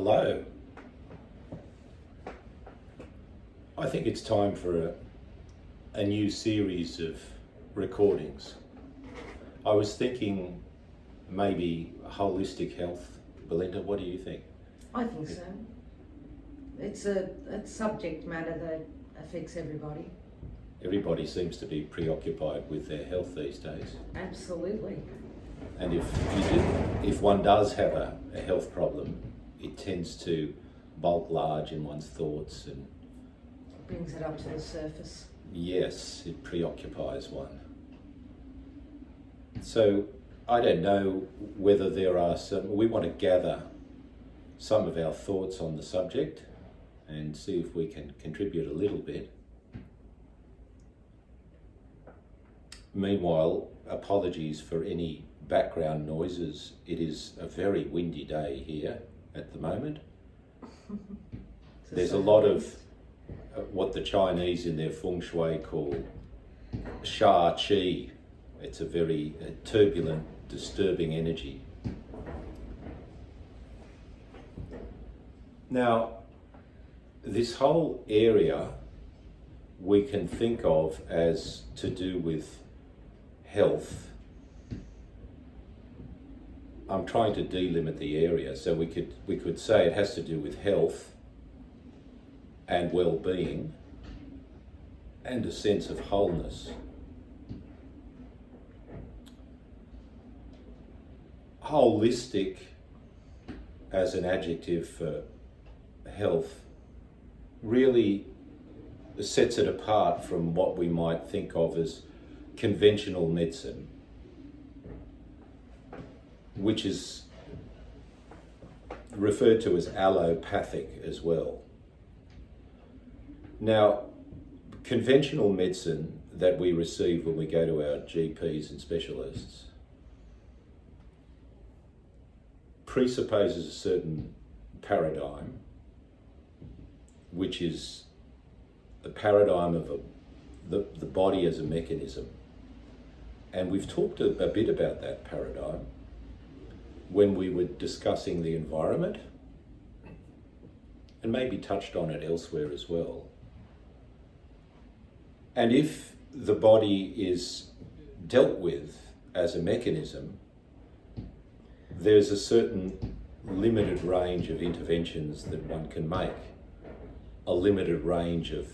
Hello. I think it's time for a new series of recordings. I was thinking maybe holistic health. Belinda, what do you think? I think so. It's a subject matter that affects everybody. Everybody seems to be preoccupied with their health these days. Absolutely. And if one does have a health problem, it tends to bulk large in one's thoughts and Brings it up to the surface. yes, it preoccupies one. So I don't know whether there are we want to gather some of our thoughts on the subject and see if we can contribute a little bit. Meanwhile, apologies for any background noises. It is a very windy day here at the moment. There's a lot of what the Chinese in their feng shui call sha qi. It's a very turbulent, disturbing energy. Now, this whole area we can think of as to do with health. I'm trying to delimit the area, so we could say it has to do with health and well-being and a sense of wholeness. Holistic as an adjective for health really sets it apart from what we might think of as conventional medicine, which is referred to as allopathic as well. Now, conventional medicine that we receive when we go to our GPs and specialists presupposes a certain paradigm, which is the paradigm of the body as a mechanism. And we've talked a bit about that paradigm when we were discussing the environment, and maybe touched on it elsewhere as well. And if the body is dealt with as a mechanism, there's a certain limited range of interventions that one can make, a limited range of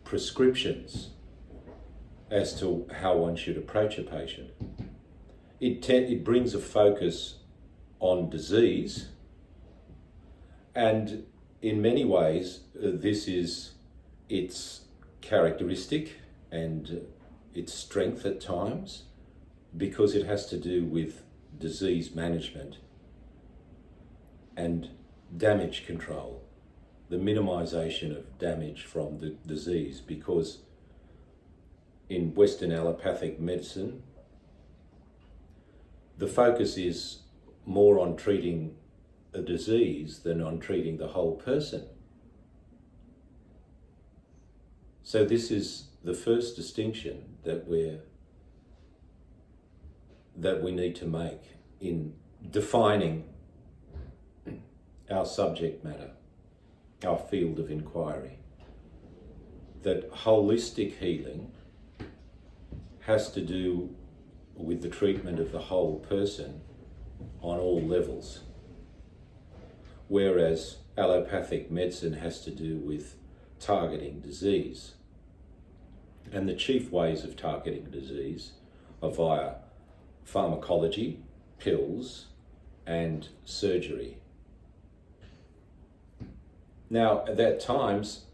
prescriptions as to how one should approach a patient. It brings a focus on disease, and in many ways this is its characteristic and its strength at times, because it has to do with disease management and damage control, the minimization of damage from the disease, because in Western allopathic medicine, the focus is more on treating a disease than on treating the whole person. So this is the first distinction that we need to make in defining our subject matter, our field of inquiry. That holistic healing has to do with the treatment of the whole person on all levels, whereas allopathic medicine has to do with targeting disease. And the chief ways of targeting disease are via pharmacology, pills, and surgery. Now, at times,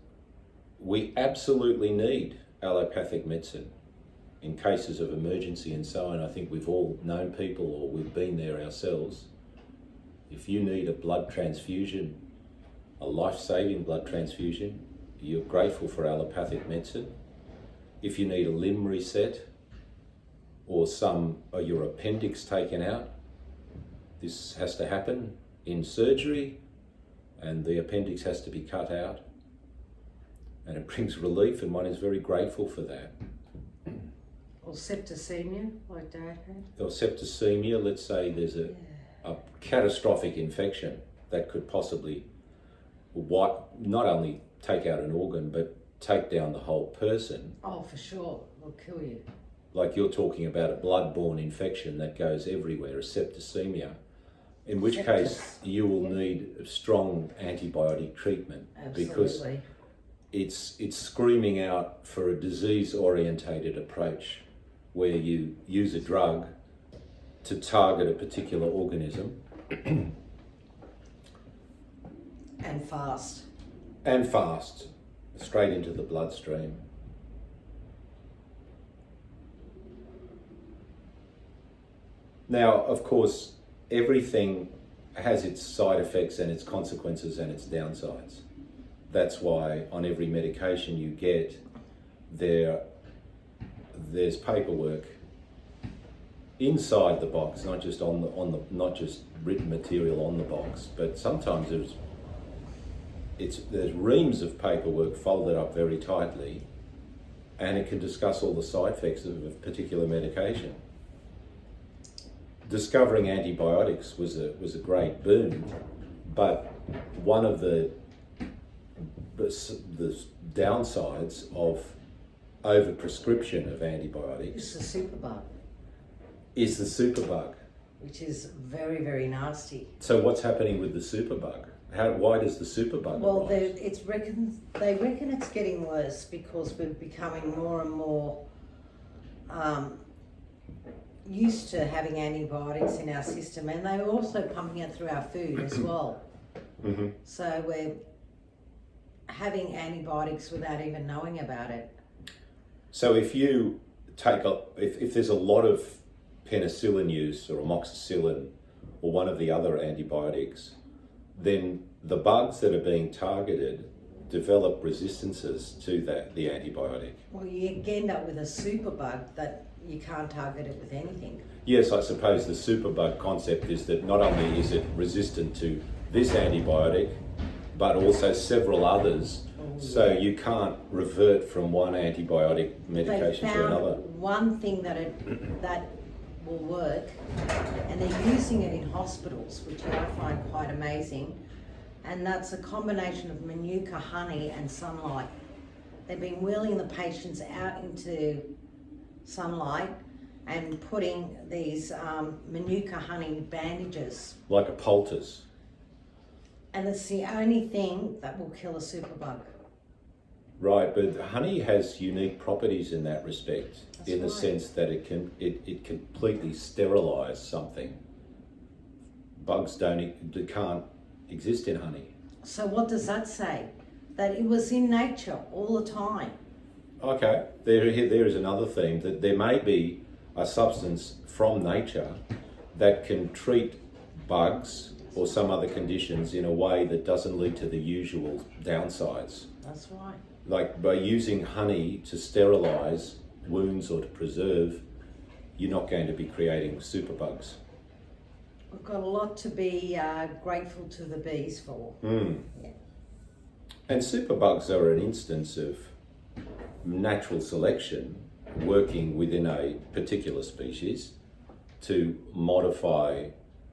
we absolutely need allopathic medicine. In cases of emergency and so on, I think we've all known people, or we've been there ourselves. If you need a blood transfusion, a life-saving blood transfusion, you're grateful for allopathic medicine. If you need a limb reset or your appendix taken out, this has to happen in surgery, and the appendix has to be cut out, and it brings relief, and one is very grateful for that. Or septicemia, like Dad had. Or septicemia, let's say there's a catastrophic infection that could possibly not only take out an organ, but take down the whole person. Oh, for sure, will kill you. Like you're talking about a blood-borne infection that goes everywhere, a septicemia, in which case you will need strong antibiotic treatment. Absolutely. Because it's screaming out for a disease-orientated approach where you use a drug to target a particular organism. And fast. And fast, straight into the bloodstream. Now, of course, everything has its side effects and its consequences and its downsides. That's why on every medication you get, there's paperwork inside the box, not just not just written material on the box, but sometimes there's reams of paperwork folded up very tightly, and it can discuss all the side effects of a particular medication. Discovering antibiotics was a great boon, but one of the downsides of overprescription of antibiotics It's the superbug, is the superbug. which is very, very nasty. So what's happening with the superbug? Why does the superbug Well, arise? they reckon it's getting worse because we're becoming more and more used to having antibiotics in our system, and they're also pumping it through our food as well. Mm-hmm. So we're having antibiotics without even knowing about it. So if you if there's a lot of penicillin use or amoxicillin or one of the other antibiotics, then the bugs that are being targeted develop resistances to the antibiotic. Well, you end up with a superbug that you can't target it with anything. Yes, I suppose the superbug concept is that not only is it resistant to this antibiotic, but also several others. So you can't revert from one antibiotic medication They to found another. one thing that will work, and they're using it in hospitals, which I find quite amazing, and that's a combination of manuka honey and sunlight. They've been wheeling the patients out into sunlight and putting these manuka honey bandages, Like a poultice. and it's the only thing that will kill a superbug. Right, but honey has unique properties in that respect, That's in the right. sense that it completely sterilise something. Bugs can't exist in honey. So what does that say? That it was in nature all the time. Okay, there is another theme, that there may be a substance from nature that can treat bugs or some other conditions in a way that doesn't lead to the usual downsides. That's right. Like by using honey to sterilise wounds or to preserve, you're not going to be creating superbugs. We've got a lot to be grateful to the bees for. Mm. Yeah. And superbugs are an instance of natural selection working within a particular species to modify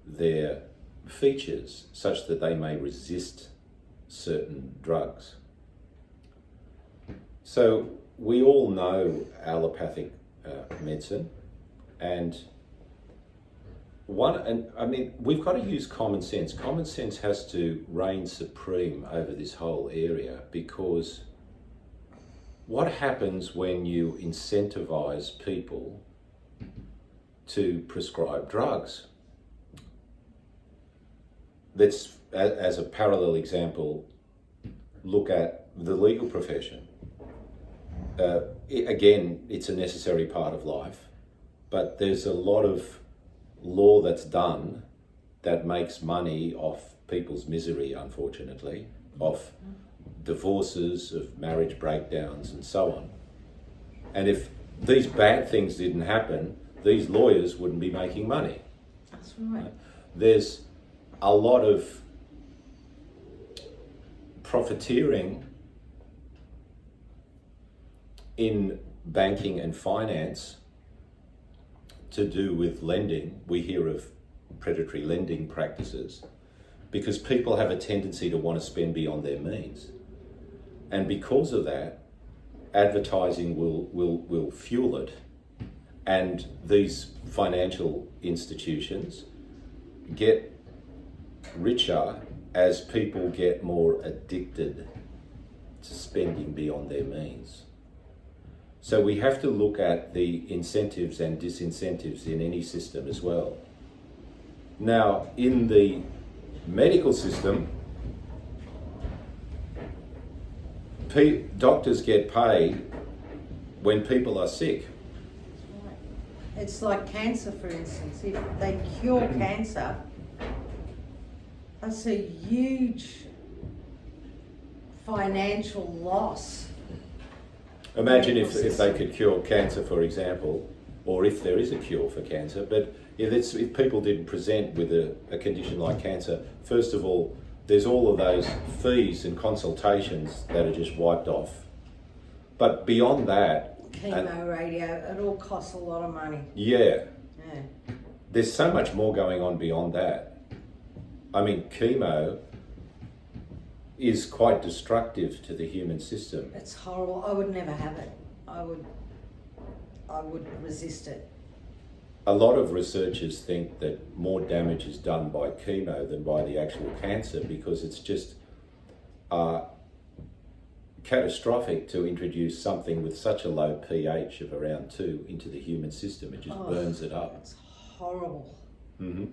their features such that they may resist certain drugs. So we all know allopathic medicine, and we've got to use common sense. Common sense has to reign supreme over this whole area, because what happens when you incentivize people to prescribe drugs? Let's, as a parallel example, look at the legal profession. Again, it's a necessary part of life, but there's a lot of law that's done that makes money off people's misery, unfortunately, off divorces, of marriage breakdowns, and so on. And if these bad things didn't happen, these lawyers wouldn't be making money. That's right. There's a lot of profiteering in banking and finance to do with lending. We hear of predatory lending practices, because people have a tendency to want to spend beyond their means. And because of that, advertising will fuel it. And these financial institutions get richer as people get more addicted to spending beyond their means. So we have to look at the incentives and disincentives in any system as well. Now, in the medical system, doctors get paid when people are sick. It's like cancer, for instance. If they cure cancer, that's a huge financial loss. Imagine if they could cure cancer, for example, or if there is a cure for cancer, but if people didn't present with a condition like cancer, first of all, there's all of those fees and consultations that are just wiped off. But beyond that... Chemo, radio, it all costs a lot of money. Yeah. There's so much more going on beyond that. I mean, chemo is quite destructive to the human system. It's horrible. I would never have it. I would resist it. A lot of researchers think that more damage is done by chemo than by the actual cancer, because it's just catastrophic to introduce something with such a low pH of around 2 into the human system. It just burns it up. It's horrible. Mm-hmm.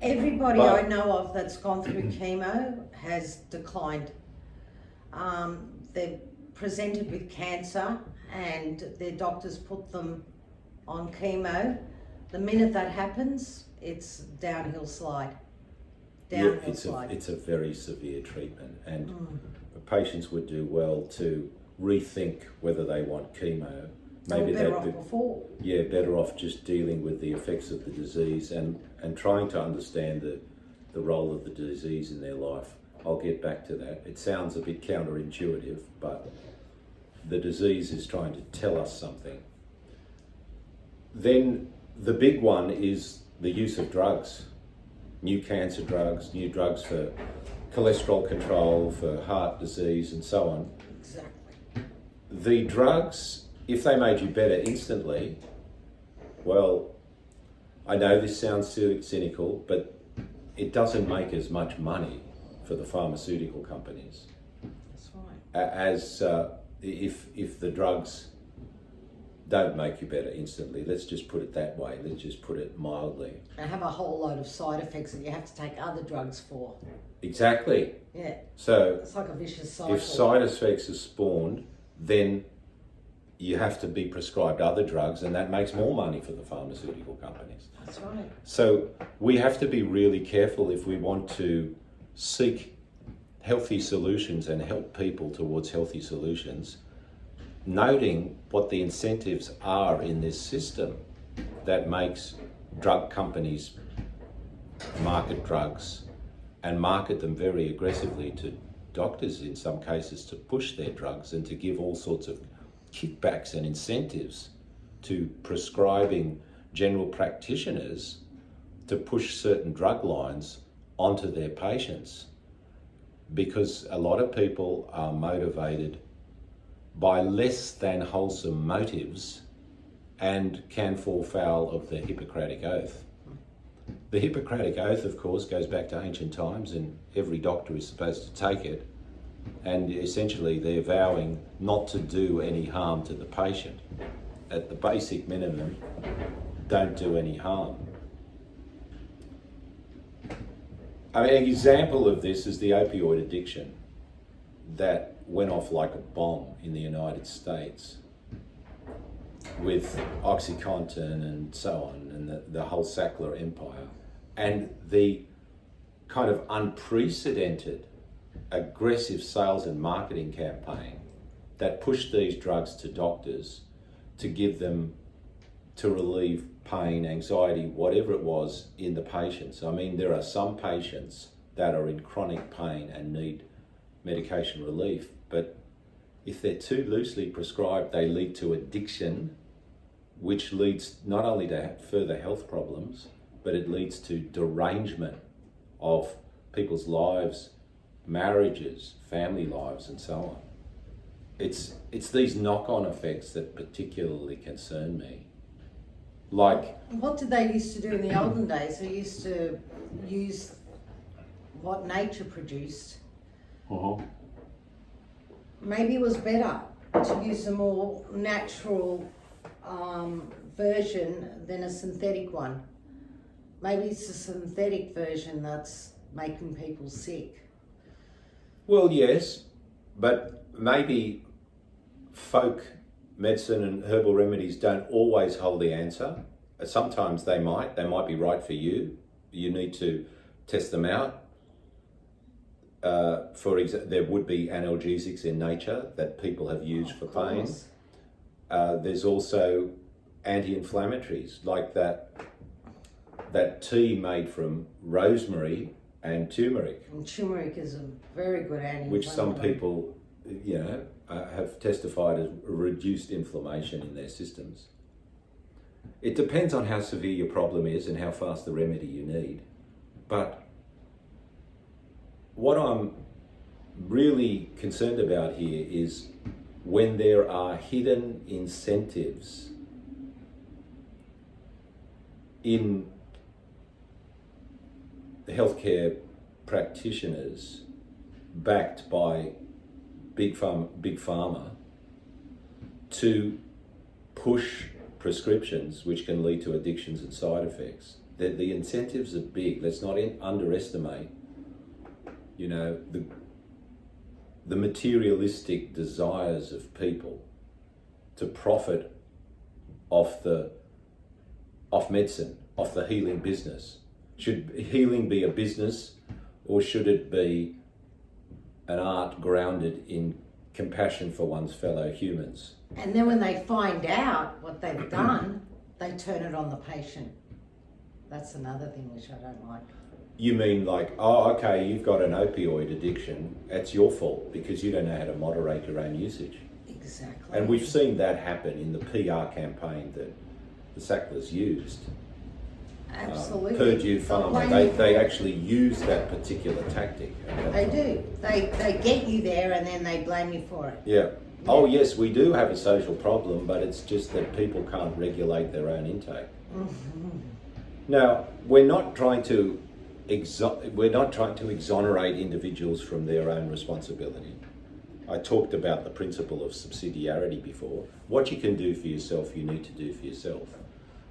Everybody I know of that's gone through chemo has declined. They're presented with cancer and their doctors put them on chemo. The minute that happens, it's downhill slide. It's a very severe treatment, and patients would do well to rethink whether they want chemo. Maybe better off before. Yeah, better off just dealing with the effects of the disease and trying to understand the role of the disease in their life. I'll get back to that. It sounds a bit counterintuitive, but the disease is trying to tell us something. Then the big one is the use of drugs. New cancer drugs, new drugs for cholesterol control, for heart disease and so on. Exactly. The drugs, if they made you better instantly, well, I know this sounds cynical, but it doesn't make as much money for the pharmaceutical companies. That's right. As if the drugs don't make you better instantly. Let's just put it that way. Let's just put it mildly. They have a whole load of side effects that you have to take other drugs for. Exactly. Yeah. So it's like a vicious cycle. If side effects are spawned, then you have to be prescribed other drugs, and that makes more money for the pharmaceutical companies. That's right. So we have to be really careful if we want to seek healthy solutions and help people towards healthy solutions, noting what the incentives are in this system that makes drug companies market drugs and market them very aggressively to doctors in some cases to push their drugs, and to give all sorts of kickbacks and incentives to prescribing general practitioners to push certain drug lines onto their patients, because a lot of people are motivated by less than wholesome motives and can fall foul of the Hippocratic Oath. The Hippocratic Oath, of course, goes back to ancient times, and every doctor is supposed to take it, and essentially they're vowing not to do any harm to the patient. At the basic minimum, don't do any harm. I mean, an example of this is the opioid addiction that went off like a bomb in the United States with OxyContin and so on, and the whole Sackler empire, and the kind of unprecedented aggressive sales and marketing campaign that pushed these drugs to doctors to give them, to relieve pain, anxiety, whatever it was in the patients. I mean, there are some patients that are in chronic pain and need medication relief, but if they're too loosely prescribed, they lead to addiction, which leads not only to further health problems, but it leads to derangement of people's lives, marriages, family lives, and so on. It's these knock-on effects that particularly concern me. Like, what did they used to do in the olden days? They used to use what nature produced. Maybe it was better to use a more natural version than a synthetic one. Maybe it's a synthetic version that's making people sick. well, yes, but maybe folk medicine and herbal remedies don't always hold the answer. Sometimes they might be right for you. You need to test them out. For example, there would be analgesics in nature that people have used for pain. There's also anti-inflammatories, like that tea made from rosemary and turmeric. And turmeric is a very good anti-inflammatory. Which some people, have testified as reduced inflammation in their systems. It depends on how severe your problem is and how fast the remedy you need. But what I'm really concerned about here is when there are hidden incentives in healthcare practitioners backed by big pharma to push prescriptions which can lead to addictions and side effects. The incentives are big. Let's not underestimate, the materialistic desires of people to profit off medicine, off the healing business. Should healing be a business, or should it be an art grounded in compassion for one's fellow humans? And then when they find out what they've done, they turn it on the patient. That's another thing which I don't like. You mean like, oh, okay, you've got an opioid addiction, that's your fault because you don't know how to moderate your own usage. Exactly. And we've seen that happen in the PR campaign that the Sacklers used. Absolutely. Purdue Pharma, they actually use that particular tactic. They do. They get you there and then they blame you for it. Yeah. Oh yes, we do have a social problem, but it's just that people can't regulate their own intake. Now, we're not trying to exonerate individuals from their own responsibility. I talked about the principle of subsidiarity before. What you can do for yourself, you need to do for yourself.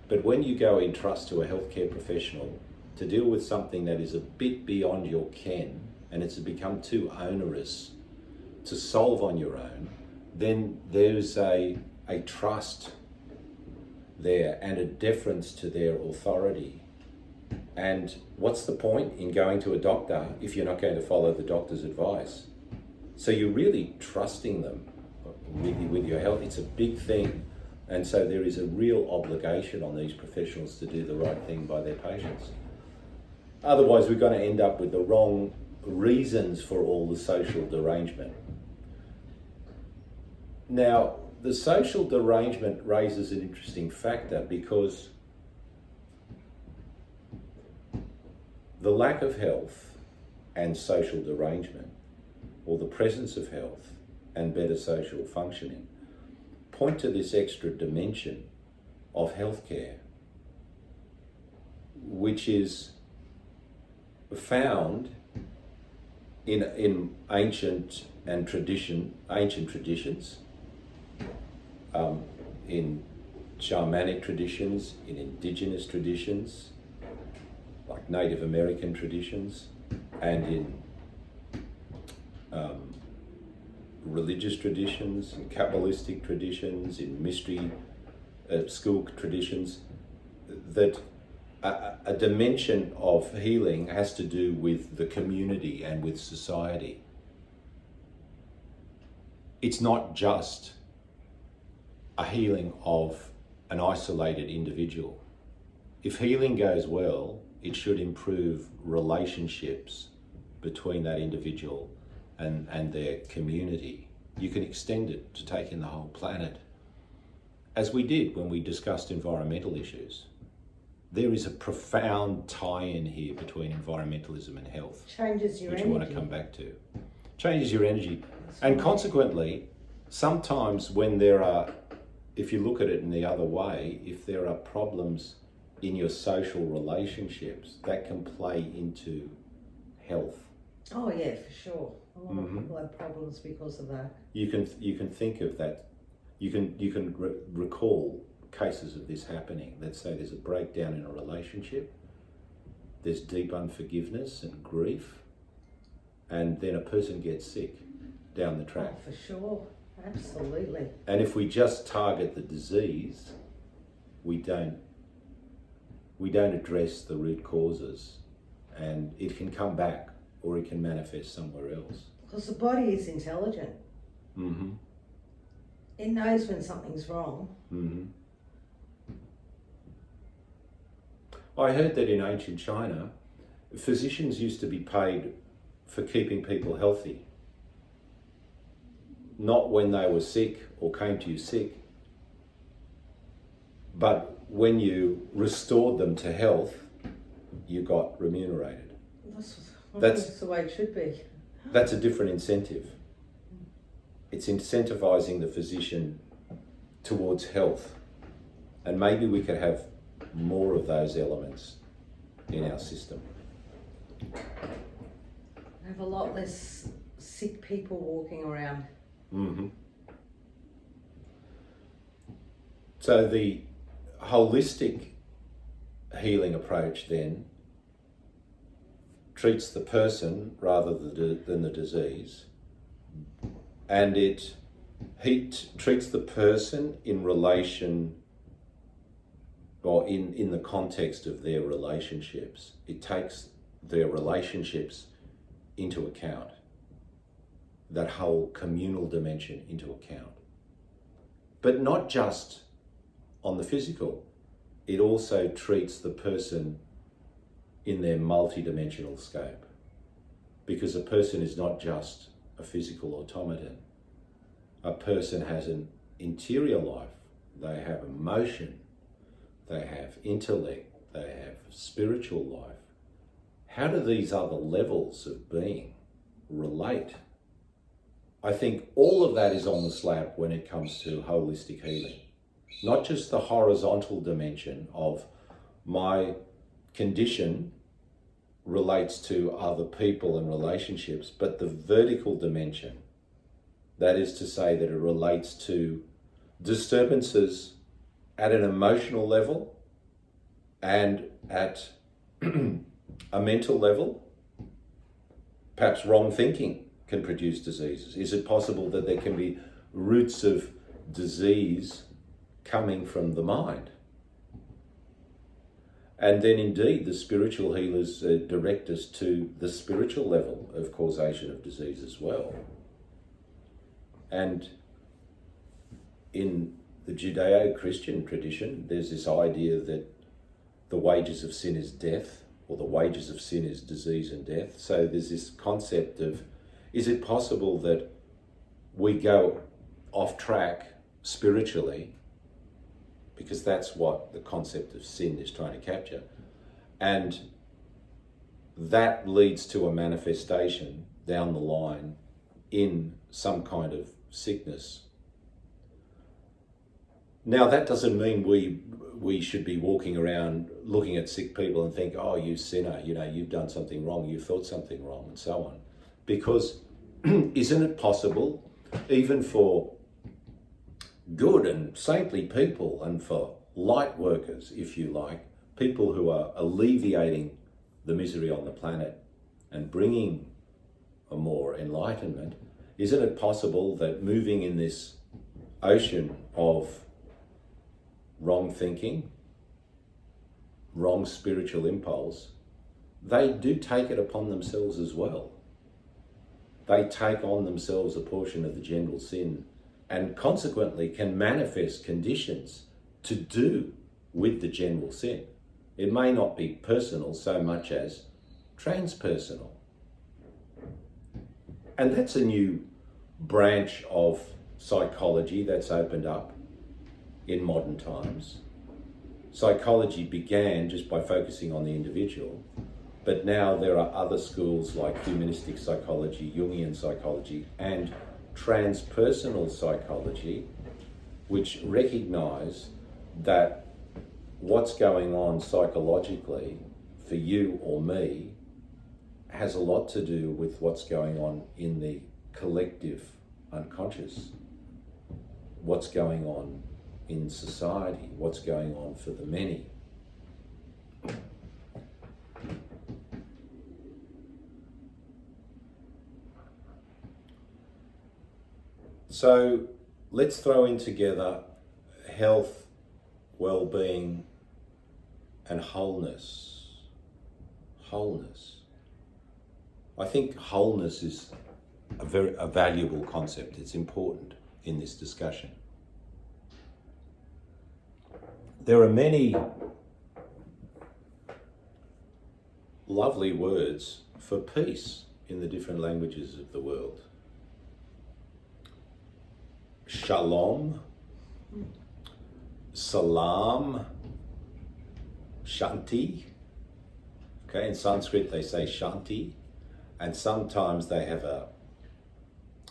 But when you go in trust to a healthcare professional to deal with something that is a bit beyond your ken and it's become too onerous to solve on your own, then there's a trust there and a deference to their authority. And what's the point in going to a doctor if you're not going to follow the doctor's advice? So you're really trusting them with your health. It's a big thing. And so there is a real obligation on these professionals to do the right thing by their patients. Otherwise, we're going to end up with the wrong reasons for all the social derangement. Now, the social derangement raises an interesting factor because the lack of health and social derangement, or the presence of health and better social functioning, point to this extra dimension of healthcare, which is found in ancient traditions, in shamanic traditions, in indigenous traditions, like Native American traditions, and in religious traditions, in Kabbalistic traditions, in mystery school traditions, that a dimension of healing has to do with the community and with society. It's not just a healing of an isolated individual. If healing goes well, it should improve relationships between that individual and their community. You can extend it to take in the whole planet, as we did when we discussed environmental issues. there is a profound tie-in here between environmentalism and health, Changes your which energy. I want to come back to. Changes your energy. That's And right. consequently, sometimes when there are, if you look at it in the other way, if there are problems in your social relationships, that can play into health. Oh yeah, for sure. A lot of people have problems because of that. You can think of that. You can recall cases of this happening. Let's say there's a breakdown in a relationship. There's deep unforgiveness and grief, and then a person gets sick down the track. Oh, for sure. Absolutely. And if we just target the disease, we don't address the root causes, and it can come back or it can manifest somewhere else. Because the body is intelligent. Mm-hmm. It knows when something's wrong. Mm-hmm. I heard that in ancient China, physicians used to be paid for keeping people healthy. Not when they were sick or came to you sick, but when you restored them to health, you got remunerated. That's the way it should be. That's a different incentive. It's incentivizing the physician towards health. And maybe we could have more of those elements in our system. Have a lot less sick people walking around. Mm-hmm. So the holistic healing approach then treats the person rather than the disease, and it treats the person in relation or in the context of their relationships. It takes their relationships into account, that whole communal dimension into account. But not just on the physical, it also treats the person in their multidimensional scope. Because a person is not just a physical automaton. A person has an interior life. They have emotion, they have intellect, they have spiritual life. How do these other levels of being relate? I think all of that is on the slab when it comes to holistic healing. Not just the horizontal dimension of my condition relates to other people and relationships, but the vertical dimension. That is to say that it relates to disturbances at an emotional level and at a mental level. Perhaps wrong thinking can produce diseases. Is it possible that there can be roots of disease coming from the mind? And then indeed the spiritual healers direct us to the spiritual level of causation of disease as well. And in the Judeo-Christian tradition, there's this idea that the wages of sin is death, or the wages of sin is disease and death. So there's this concept of, is it possible that we go off track spiritually, because that's what the concept of sin is trying to capture, and that leads to a manifestation down the line in some kind of sickness. Now that doesn't mean we should be walking around looking at sick people and think, oh, you sinner, you've done something wrong, you thought something wrong, and so on. Because isn't it possible, even for good and saintly people and for light workers, if you like, people who are alleviating the misery on the planet and bringing a more enlightenment, isn't it possible that moving in this ocean of wrong thinking, wrong spiritual impulse, they do take it upon themselves as well. They take on themselves a portion of the general sin and consequently can manifest conditions to do with the general sin. It may not be personal so much as transpersonal. And that's a new branch of psychology that's opened up in modern times. psychology began just by focusing on the individual, but now there are other schools like humanistic psychology, Jungian psychology, and transpersonal psychology, which recognize that what's going on psychologically for you or me has a lot to do with what's going on in the collective unconscious, what's going on in society, what's going on for the many. So let's throw in together health, well-being, and wholeness. Wholeness. I think wholeness is a valuable concept. It's important in this discussion. There are many lovely words for peace in the different languages of the world. Shalom, salam, shanti. Okay, in Sanskrit they say shanti, and sometimes they have a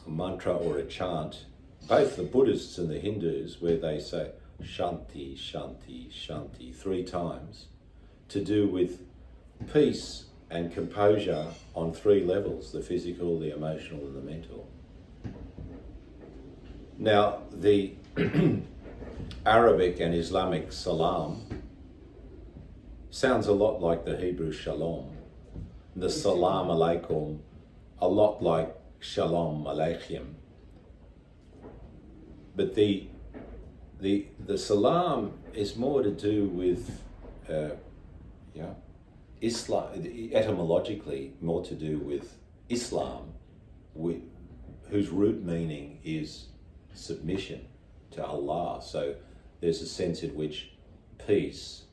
mantra or a chant, both the Buddhists and the Hindus, where they say shanti, shanti, shanti 3 times, to do with peace and composure on 3 levels: the physical, the emotional, and the mental. Now, the Arabic and Islamic salam sounds a lot like the Hebrew shalom. The salam alaikum, a lot like shalom aleichem. But the salam is more to do with, Islam, etymologically more to do with Islam, whose root meaning is submission to Allah. So there's a sense in which peace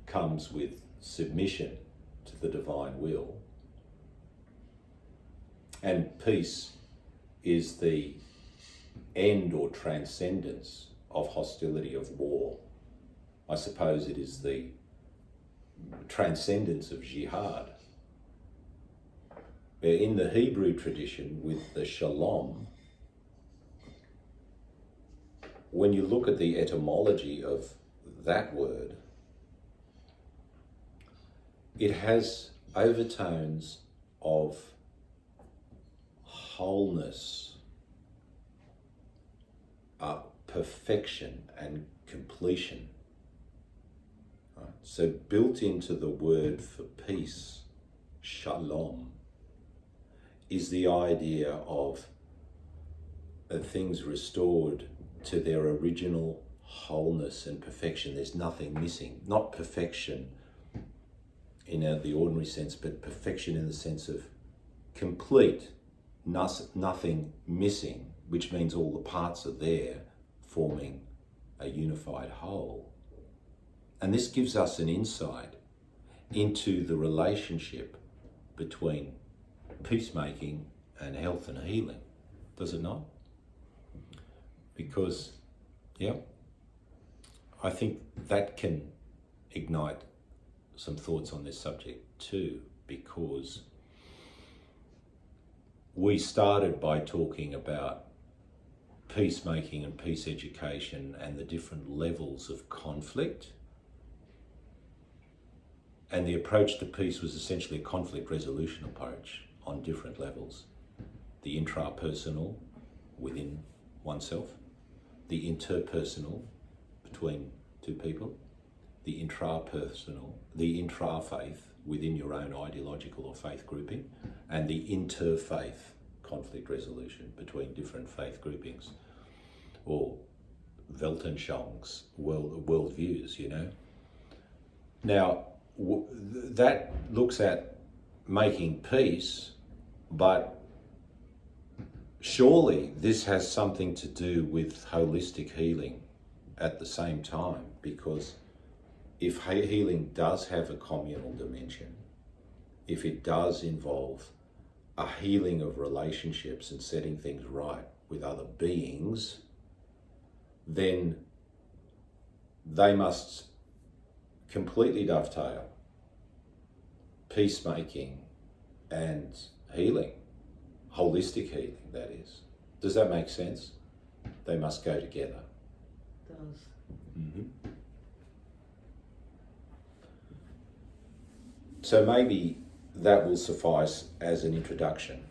comes with submission to the divine will. And peace is the end or transcendence of hostility, of war. I suppose it is the transcendence of jihad. In the Hebrew tradition, with the shalom, when you look at the etymology of that word, it has overtones of wholeness, perfection and completion. Right? So built into the word for peace, shalom, is the idea of things restored to their original wholeness and perfection. There's nothing missing. Not perfection in the ordinary sense, but perfection in the sense of complete, nothing missing, which means all the parts are there forming a unified whole. And this gives us an insight into the relationship between peacemaking and health and healing, does it not? Because, I think that can ignite some thoughts on this subject too, because we started by talking about peacemaking and peace education and the different levels of conflict. And the approach to peace was essentially a conflict resolution approach on different levels. The intrapersonal within oneself, the interpersonal between 2 people, the intrapersonal, the intra-faith within your own ideological or faith grouping, and the interfaith conflict resolution between different faith groupings, or Weltanschauungs, worldviews, Now, that looks at making peace, but surely this has something to do with holistic healing at the same time, because if healing does have a communal dimension, if it does involve a healing of relationships and setting things right with other beings, then they must completely dovetail peacemaking and healing, holistic healing, that is. Does that make sense? They must go together. Does. Mm-hmm. So maybe that will suffice as an introduction.